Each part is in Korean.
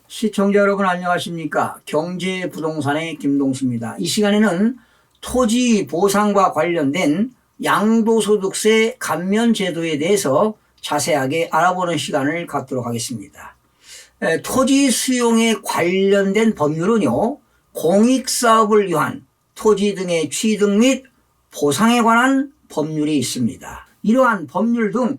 시청자 여러분 안녕하십니까? 경제부동산의 김동수입니다. 이 시간에는 토지 보상과 관련된 양도소득세 감면 제도에 대해서 자세하게 알아보는 시간을 갖도록 하겠습니다. 토지 수용에 관련된 법률은요, 공익사업을 위한 토지 등의 취득 및 보상에 관한 법률이 있습니다. 이러한 법률 등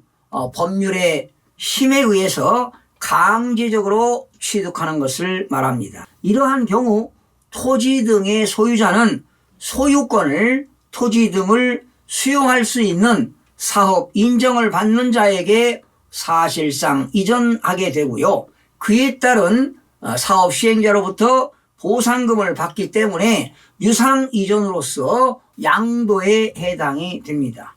법률의 힘에 의해서 강제적으로 취득하는 것을 말합니다. 이러한 경우 토지 등의 소유자는 소유권을 토지 등을 수용할 수 있는 사업 인정을 받는 자에게 사실상 이전하게 되고요. 그에 따른 사업 시행자로부터 보상금을 받기 때문에 유상 이전으로서 양도에 해당이 됩니다.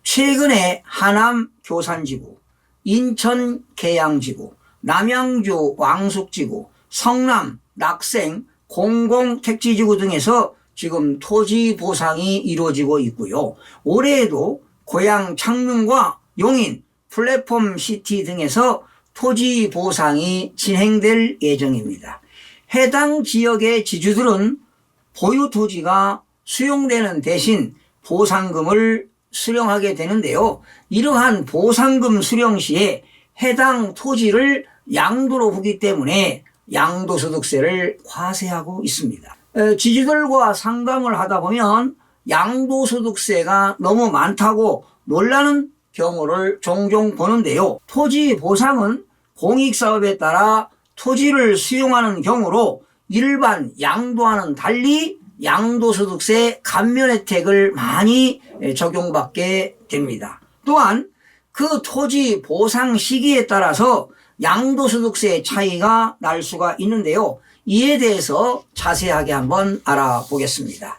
최근에 하남 교산지구, 인천 계양지구, 남양주 왕숙지구, 성남 낙생 공공택지지구 등에서 지금 토지 보상이 이루어지고 있고요. 올해에도 고양 창릉과 용인 플랫폼시티 등에서 토지 보상이 진행될 예정입니다. 해당 지역의 지주들은 보유 토지가 수용되는 대신 보상금을 수령하게 되는데요. 이러한 보상금 수령 시에 해당 토지를 양도로 보기 때문에 양도소득세를 과세하고 있습니다. 지주들과 상담을 하다 보면 양도소득세가 너무 많다고 놀라는 경우를 종종 보는데요. 토지 보상은 공익사업에 따라 토지를 수용하는 경우로 일반 양도와는 달리 양도소득세 감면 혜택을 많이 적용받게 됩니다. 또한 그 토지 보상 시기에 따라서 양도소득세 차이가 날 수가 있는데요. 이에 대해서 자세하게 한번 알아보겠습니다.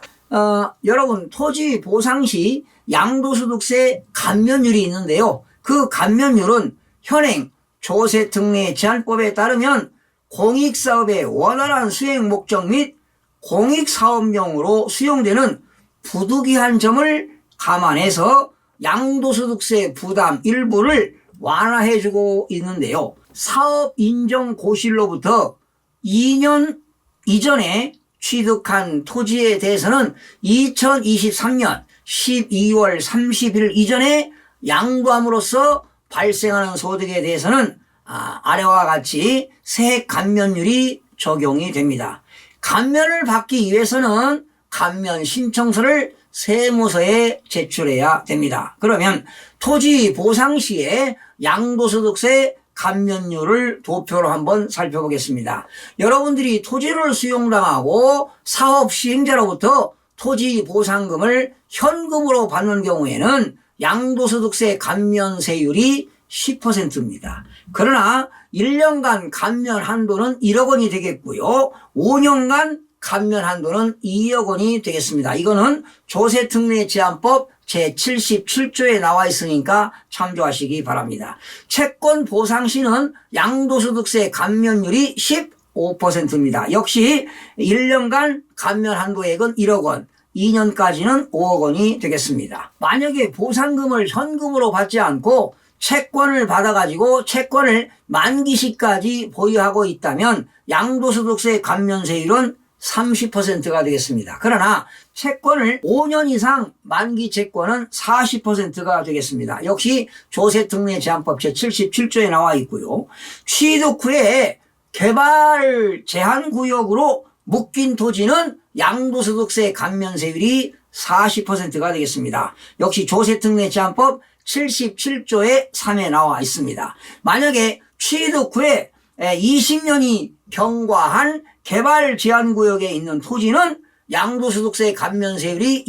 여러분, 토지 보상 시 양도소득세 감면율이 있는데요. 그 감면율은 현행 조세특례 제한법에 따르면 공익사업의 원활한 수행 목적 및 공익사업용으로 수용되는 부득이한 점을 감안해서 양도소득세 부담 일부를 완화해주고 있는데요. 사업 인정 고시일로부터 2년 이전에 취득한 토지에 대해서는 2023년 12월 30일 이전에 양도함으로써 발생하는 소득에 대해서는 아래와 같이 세액 감면율이 적용이 됩니다. 감면을 받기 위해서는 감면 신청서를 세무서에 제출해야 됩니다. 그러면 토지 보상 시에 양도소득세 감면율을 도표로 한번 살펴보겠습니다. 여러분들이 토지를 수용당하고 사업 시행자로부터 토지 보상금을 현금으로 받는 경우에는 양도소득세 감면세율이 10%입니다. 그러나 1년간 감면 한도는 1억 원이 되겠고요. 5년간 감면 한도는 2억 원이 되겠습니다. 이거는 조세특례 제한법 제77조에 나와 있으니까 참조하시기 바랍니다. 채권 보상 시는 양도소득세 감면율이 15%입니다. 역시 1년간 감면 한도액은 1억 원, 2년까지는 5억 원이 되겠습니다. 만약에 보상금을 현금으로 받지 않고 채권을 받아가지고 채권을 만기 시까지 보유하고 있다면 양도소득세 감면세율은 30%가 되겠습니다. 그러나 채권을 5년 이상 만기 채권은 40%가 되겠습니다. 역시 조세특례 제한법 제77조에 나와 있고요. 취득 후에 개발 제한구역으로 묶인 토지는 양도소득세 감면세율이 40%가 되겠습니다. 역시 조세특례 제한법 77조의 3에 나와 있습니다. 만약에 취득 후에 20년이 경과한 개발 제한구역에 있는 토지는 양도소득세 감면세율이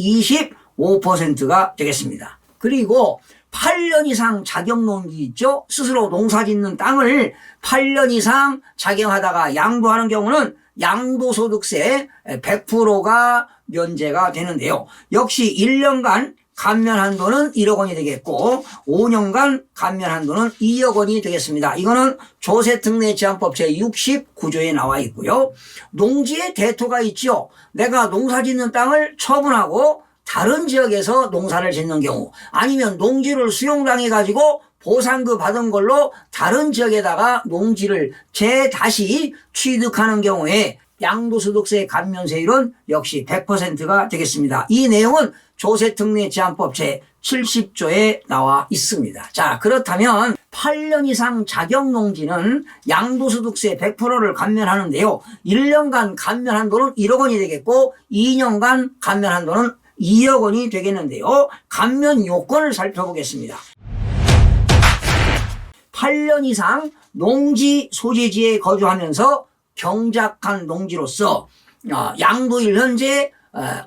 25%가 되겠습니다. 그리고 8년 이상 자격농지 있죠? 스스로 농사짓는 땅을 8년 이상 작용하다가 양도하는 경우는 양도소득세 100%가 면제가 되는데요. 역시 1년간 감면 한도는 1억 원이 되겠고 5년간 감면 한도는 2억 원이 되겠습니다. 이거는 조세특례 제한법 제69조에 나와 있고요. 농지의 대토가 있죠. 내가 농사짓는 땅을 처분하고 다른 지역에서 농사를 짓는 경우, 아니면 농지를 수용당해 가지고 보상금 받은 걸로 다른 지역에다가 농지를 다시 취득하는 경우에 양도소득세 감면세율은 역시 100%가 되겠습니다. 이 내용은 조세특례제한법 제70조에 나와 있습니다. 자, 그렇다면 8년 이상 자격농지는 양도소득세 100%를 감면하는데요. 1년간 감면 한도는 1억 원이 되겠고 2년간 감면 한도는 2억 원이 되겠는데요. 감면 요건을 살펴보겠습니다. 8년 이상 농지 소재지에 거주하면서 경작한 농지로서 양도일 현재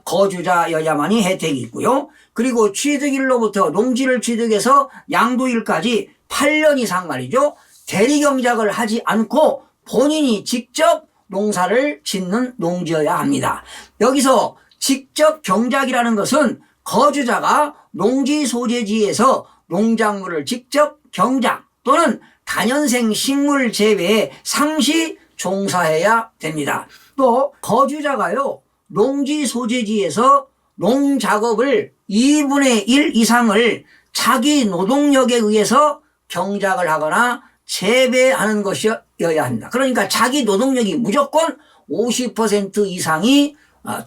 거주자여야만이 혜택이 있고요. 그리고 취득일로부터 농지를 취득해서 양도일까지 8년 이상 말이죠. 대리경작을 하지 않고 본인이 직접 농사를 짓는 농지여야 합니다. 여기서 직접 경작이라는 것은 거주자가 농지 소재지에서 농작물을 직접 경작 또는 다년생 식물 재배에 상시 종사해야 됩니다. 또 거주자가요 농지 소재지에서 농작업을 2분의 1 이상을 자기 노동력에 의해서 경작을 하거나 재배하는 것이어야 합니다. 그러니까 자기 노동력이 무조건 50% 이상이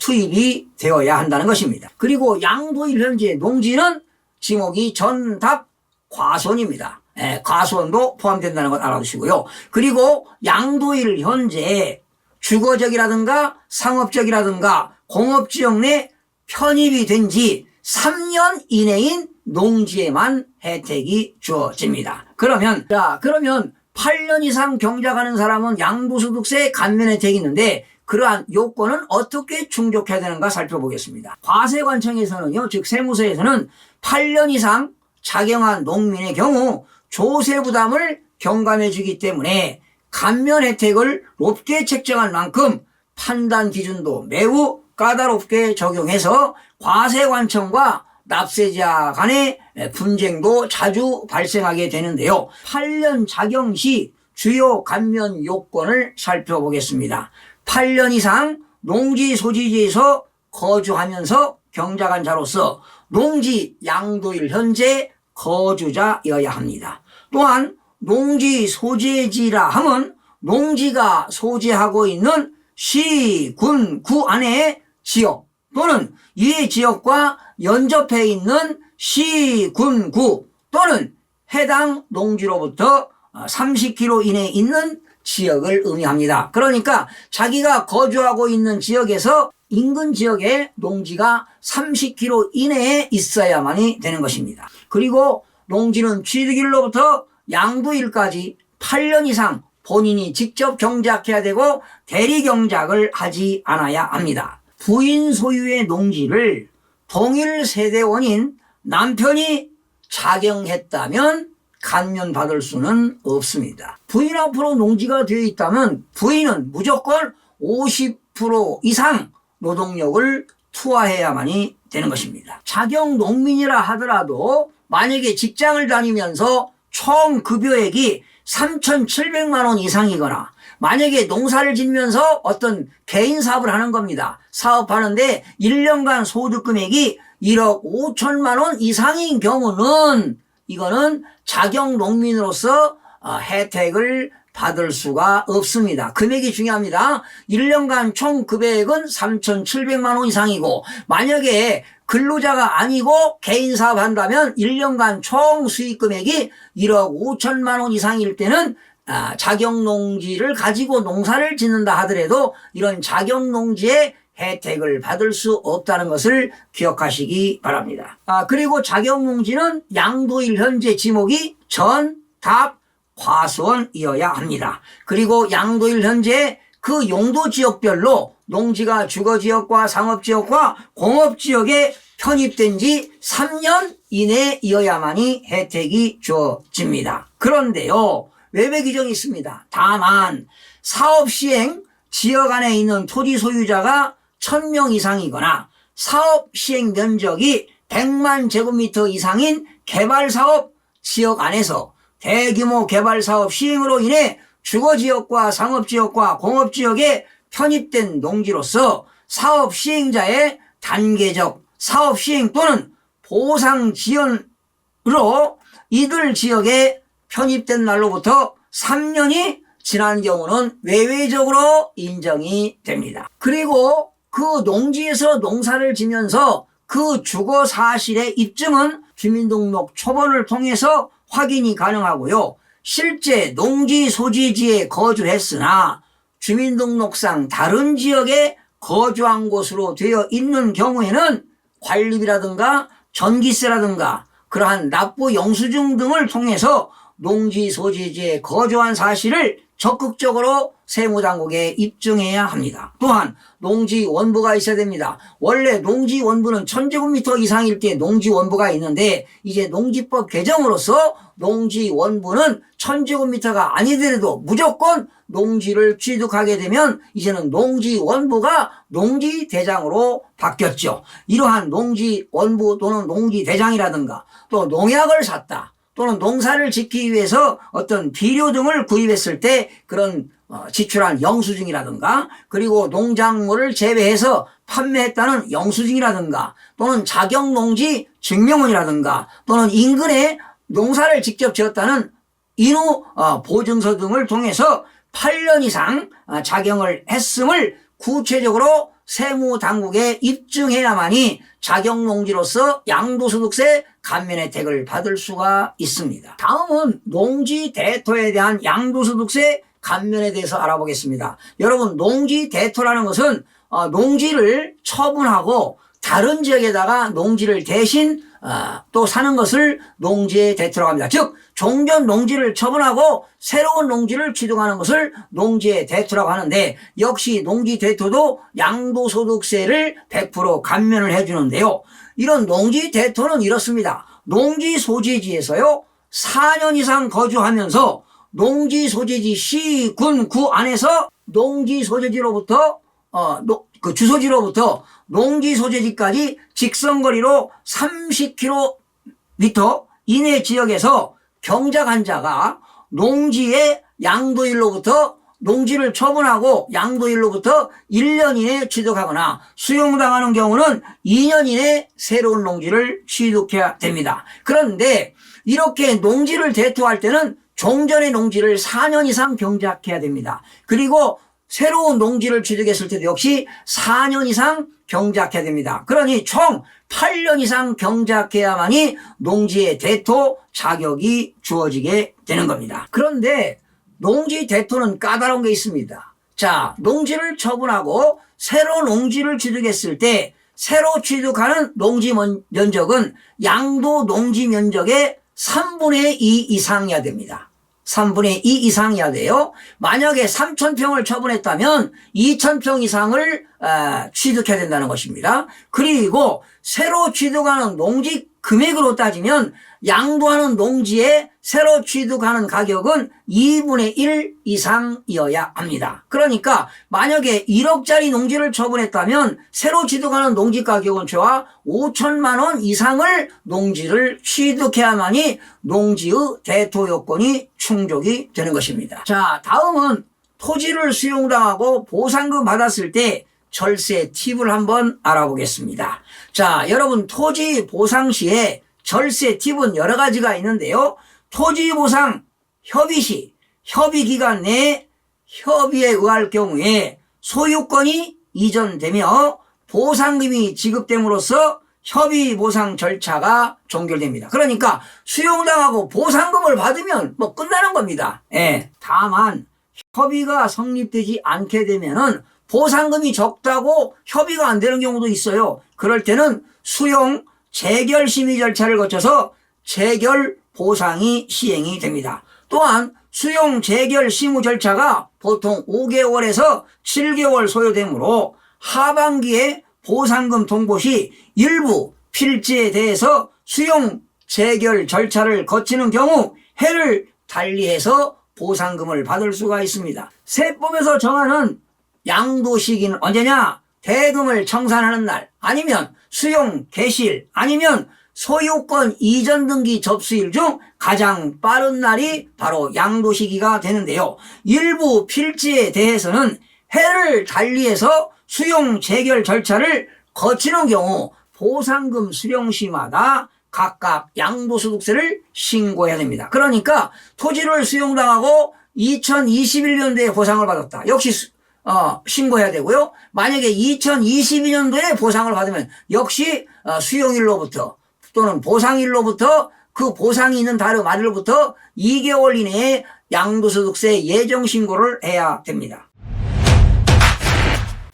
투입이 되어야 한다는 것입니다. 그리고 양도일 현재 농지는 지목이 전답 과수원입니다. 과수원도 포함된다는 것 알아두시고요. 그리고 양도일 현재 주거적이라든가 상업적이라든가 공업지역 내 편입이 된 지 3년 이내인 농지에만 혜택이 주어집니다. 그러면 8년 이상 경작하는 사람은 양도소득세 감면 혜택이 있는데 그러한 요건은 어떻게 충족해야 되는가 살펴보겠습니다. 과세관청에서는요, 즉 세무서에서는 8년 이상 작용한 농민의 경우 조세 부담을 경감해 주기 때문에 감면 혜택을 높게 책정한 만큼 판단 기준도 매우 까다롭게 적용해서 과세관청과 납세자 간의 분쟁도 자주 발생하게 되는데요. 8년 작용 시 주요 감면 요건을 살펴보겠습니다. 8년 이상 농지 소지지에서 거주하면서 경작한 자로서 농지 양도일 현재 거주자여야 합니다. 또한 농지 소재지라 함은 농지가 소재하고 있는 시, 군, 구 안의 지역 또는 이 지역과 연접해 있는 시, 군, 구 또는 해당 농지로부터 30km 이내에 있는 지역을 의미합니다. 그러니까 자기가 거주하고 있는 지역에서 인근 지역에 농지가 30km 이내에 있어야만이 되는 것입니다. 그리고 농지는 취득일로부터 양도일까지 8년 이상 본인이 직접 경작해야 되고 대리 경작을 하지 않아야 합니다. 부인 소유의 농지를 동일 세대원인 남편이 작용했다면 감면받을 수는 없습니다. 부인 앞으로 농지가 되어 있다면 부인은 무조건 50% 이상 노동력을 투하해야만이 되는 것입니다. 작용 농민이라 하더라도 만약에 직장을 다니면서 총 급여액이 3,700만 원 이상이거나 만약에 농사를 짓면서 어떤 개인 사업을 하는 겁니다. 사업하는데 1년간 소득 금액이 1억 5천만 원 이상인 경우는 이거는 작용 농민으로서 혜택을 받을 수가 없습니다. 금액이 중요합니다. 1년간 총 급여액은 3,700만 원 이상이고 만약에 근로자가 아니고 개인 사업한다면 1년간 총 수익 금액이 1억 5천만 원 이상일 때는 자격농지를 가지고 농사를 짓는다 하더라도 이런 자격농지의 혜택을 받을 수 없다는 것을 기억하시기 바랍니다. 그리고 자격농지는 양도일 현재 지목이 전, 답, 과수원이어야 합니다. 그리고 양도일 현재 그 용도 지역별로 농지가 주거지역과 상업지역과 공업지역에 편입된 지 3년 이내이어야만이 혜택이 주어집니다. 그런데요, 외배 규정이 있습니다. 다만 사업 시행 지역 안에 있는 토지 소유자가 1000명 이상이거나 사업 시행 면적이 100만 제곱미터 이상인 개발사업 지역 안에서 대규모 개발사업 시행으로 인해 주거지역과 상업지역과 공업지역에 편입된 농지로서 사업 시행자의 단계적 사업 시행 또는 보상 지연으로 이들 지역에 편입된 날로부터 3년이 지난 경우는 외외적으로 인정이 됩니다. 그리고 그 농지에서 농사를 지면서 그 주거 사실의 입증은 주민등록 초본을 통해서 확인이 가능하고요. 실제 농지 소재지에 거주했으나 주민등록상 다른 지역에 거주한 곳으로 되어 있는 경우에는 관리비라든가 전기세라든가 그러한 납부 영수증 등을 통해서 농지 소재지에 거주한 사실을 적극적으로 세무당국에 입증해야 합니다. 또한 농지 원부가 있어야 됩니다. 원래 농지 원부는 1000제곱미터 이상일 때 농지 원부가 있는데 이제 농지법 개정으로서 농지 원부는 1000제곱미터가 아니더라도 무조건 농지를 취득하게 되면 이제는 농지 원부가 농지 대장으로 바뀌었죠. 이러한 농지 원부 또는 농지 대장이라든가 또 농약을 샀다. 또는 농사를 짓기 위해서 어떤 비료 등을 구입했을 때 그런 지출한 영수증이라든가 그리고 농작물을 재배해서 판매했다는 영수증이라든가 또는 자격농지 증명원이라든가 또는 인근에 농사를 직접 지었다는 인후 보증서 등을 통해서 8년 이상 작용을 했음을 구체적으로 세무당국에 입증해야만이 자격농지로서 양도소득세 감면 혜택을 받을 수가 있습니다. 다음은 농지 대토에 대한 양도소득세 감면에 대해서 알아보겠습니다. 여러분, 농지 대토라는 것은 농지를 처분하고 다른 지역에다가 농지를 대신 또 사는 것을 농지의 대토라고 합니다. 즉 종전 농지를 처분하고 새로운 농지를 취득하는 것을 농지의 대토라고 하는데 역시 농지 대토도 양도소득세를 100% 감면을 해주는데요. 이런 농지 대토는 이렇습니다. 농지 소재지에서요 4년 이상 거주하면서 농지 소재지 시, 군, 구 안에서 농지 소재지로부터 그 주소지로부터 농지 소재지까지 직선거리로 30km 이내 지역에서 경작한 자가 농지의 양도일로부터 농지를 처분하고 양도일로부터 1년 이내에 취득하거나 수용당하는 경우는 2년 이내에 새로운 농지를 취득해야 됩니다. 그런데 이렇게 농지를 대토할 때는 종전의 농지를 4년 이상 경작해야 됩니다. 그리고 새로운 농지를 취득했을 때도 역시 4년 이상 경작해야 됩니다. 그러니 총 8년 이상 경작해야만이 농지의 대토 자격이 주어지게 되는 겁니다. 그런데 농지 대토는 까다로운 게 있습니다. 자, 농지를 처분하고 새로 농지를 취득했을 때 새로 취득하는 농지 면적은 양도 농지 면적의 3분의 2 이상이어야 됩니다. 3분의 2 이상이어야 돼요. 만약에 3,000평을 처분했다면 2,000평 이상을 취득해야 된다는 것입니다. 그리고 새로 취득하는 농지 금액으로 따지면 양도하는 농지에 새로 취득하는 가격은 2분의 1 이상이어야 합니다. 그러니까 만약에 1억짜리 농지를 처분했다면 새로 취득하는 농지 가격은 최하 5천만 원 이상을 농지를 취득해야만이 농지의 대토 요건이 충족이 되는 것입니다. 자, 다음은 토지를 수용당하고 보상금 받았을 때 절세 팁을 한번 알아보겠습니다. 자, 여러분 토지 보상 시에 절세 팁은 여러 가지가 있는데요. 토지 보상 협의 시 협의 기간 내에 협의에 의할 경우에 소유권이 이전되며 보상금이 지급됨으로써 협의 보상 절차가 종결됩니다. 그러니까 수용당하고 보상금을 받으면 뭐 끝나는 겁니다. 예. 다만 협의가 성립되지 않게 되면은 보상금이 적다고 협의가 안 되는 경우도 있어요. 그럴 때는 수용 재결 심의 절차를 거쳐서 재결 보상이 시행이 됩니다. 또한 수용 재결 심의 절차가 보통 5개월에서 7개월 소요되므로 하반기에 보상금 통보 시 일부 필지에 대해서 수용 재결 절차를 거치는 경우 해를 달리해서 보상금을 받을 수가 있습니다. 세법에서 정하는 양도 시기는 언제냐? 대금을 청산하는 날, 아니면 수용 개시일, 아니면 소유권 이전 등기 접수일 중 가장 빠른 날이 바로 양도 시기가 되는데요. 일부 필지에 대해서는 해를 달리해서 수용 재결 절차를 거치는 경우 보상금 수령 시마다 각각 양도소득세를 신고해야 됩니다. 그러니까 토지를 수용당하고 2021년도에 보상을 받았다. 역시 신고해야 되고요. 만약에 2022년도에 보상을 받으면 역시 수용일로부터 또는 보상일로부터 그 보상이 있는 달로부터 2개월 이내에 양도소득세 예정신고를 해야 됩니다.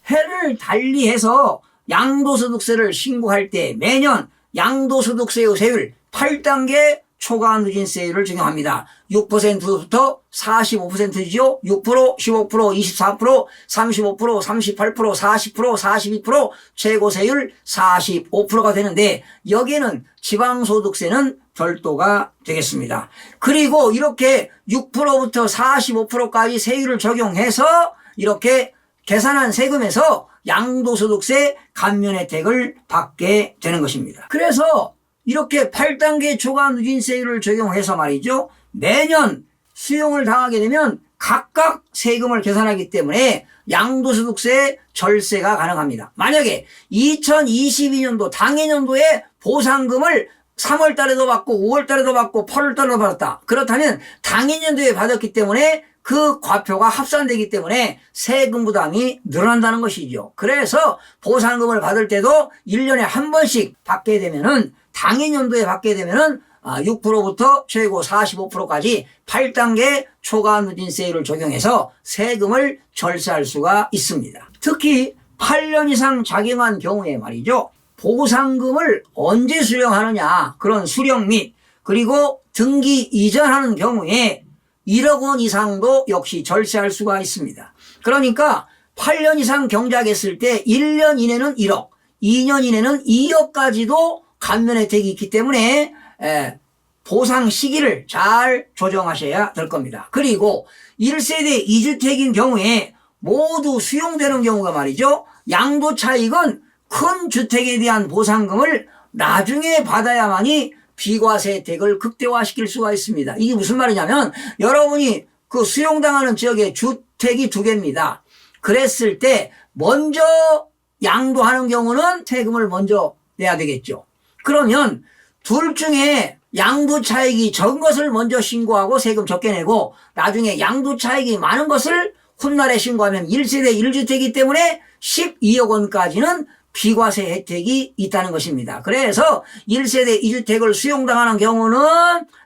해를 달리해서 양도소득세를 신고할 때 매년 양도소득세의 세율 8단계 초과 누진세율을 적용합니다. 6%부터 45%죠. 6%, 15%, 24%, 35%, 38%, 40%, 42%, 최고세율 45%가 되는데 여기에는 지방소득세는 별도가 되겠습니다. 그리고 이렇게 6%부터 45%까지 세율을 적용해서 이렇게 계산한 세금에서 양도소득세 감면 혜택을 받게 되는 것입니다. 그래서 이렇게 8단계 초과 누진세율을 적용해서 말이죠. 매년 수용을 당하게 되면 각각 세금을 계산하기 때문에 양도소득세 절세가 가능합니다. 만약에 2022년도 당해년도에 보상금을 3월 달에도 받고 5월 달에도 받고 8월 달에도 받았다. 그렇다면 당해년도에 받았기 때문에 그 과표가 합산되기 때문에 세금 부담이 늘어난다는 것이죠. 그래서 보상금을 받을 때도 1년에 한 번씩 받게 되면은 당해년도에 받게 되면은 6%부터 최고 45%까지 8단계 초과 누진세율을 적용해서 세금을 절세할 수가 있습니다. 특히 8년 이상 작용한 경우에 말이죠. 보상금을 언제 수령하느냐 그런 수령 및 그리고 등기 이전하는 경우에 1억 원 이상도 역시 절세할 수가 있습니다. 그러니까 8년 이상 경작했을 때 1년 이내는 1억, 2년 이내는 2억까지도 감면 혜택이 있기 때문에 보상 시기를 잘 조정하셔야 될 겁니다. 그리고 1세대 2주택인 경우에 모두 수용되는 경우가 말이죠. 양도 차익은 큰 주택에 대한 보상금을 나중에 받아야만이 비과세 혜택을 극대화시킬 수가 있습니다. 이게 무슨 말이냐면 여러분이 그 수용당하는 지역에 주택이 2개입니다. 그랬을 때 먼저 양도하는 경우는 세금을 먼저 내야 되겠죠. 그러면 둘 중에 양도 차익이 적은 것을 먼저 신고하고 세금 적게 내고 나중에 양도 차익이 많은 것을 훗날에 신고하면 1세대 1주택이기 때문에 12억 원까지는 비과세 혜택이 있다는 것입니다. 그래서 1세대 2주택을 수용당하는 경우는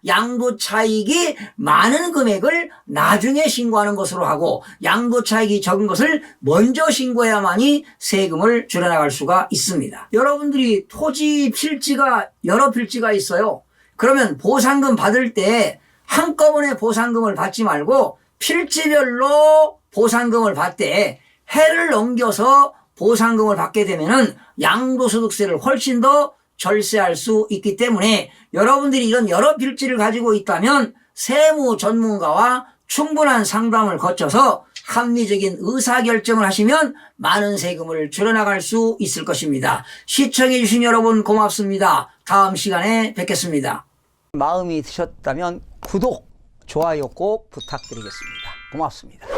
양도 차익이 많은 금액을 나중에 신고하는 것으로 하고 양도 차익이 적은 것을 먼저 신고해야만이 세금을 줄여나갈 수가 있습니다. 여러분들이 토지 필지가 여러 필지가 있어요. 그러면 보상금 받을 때 한꺼번에 보상금을 받지 말고 필지별로 보상금을 받되 해를 넘겨서 보상금을 받게 되면은 양도소득세를 훨씬 더 절세할 수 있기 때문에 여러분들이 이런 여러 필지를 가지고 있다면 세무 전문가와 충분한 상담을 거쳐서 합리적인 의사결정을 하시면 많은 세금을 줄여나갈 수 있을 것입니다. 시청해 주신 여러분 고맙습니다. 다음 시간에 뵙겠습니다. 마음이 드셨다면 구독, 좋아요 꼭 부탁드리겠습니다. 고맙습니다.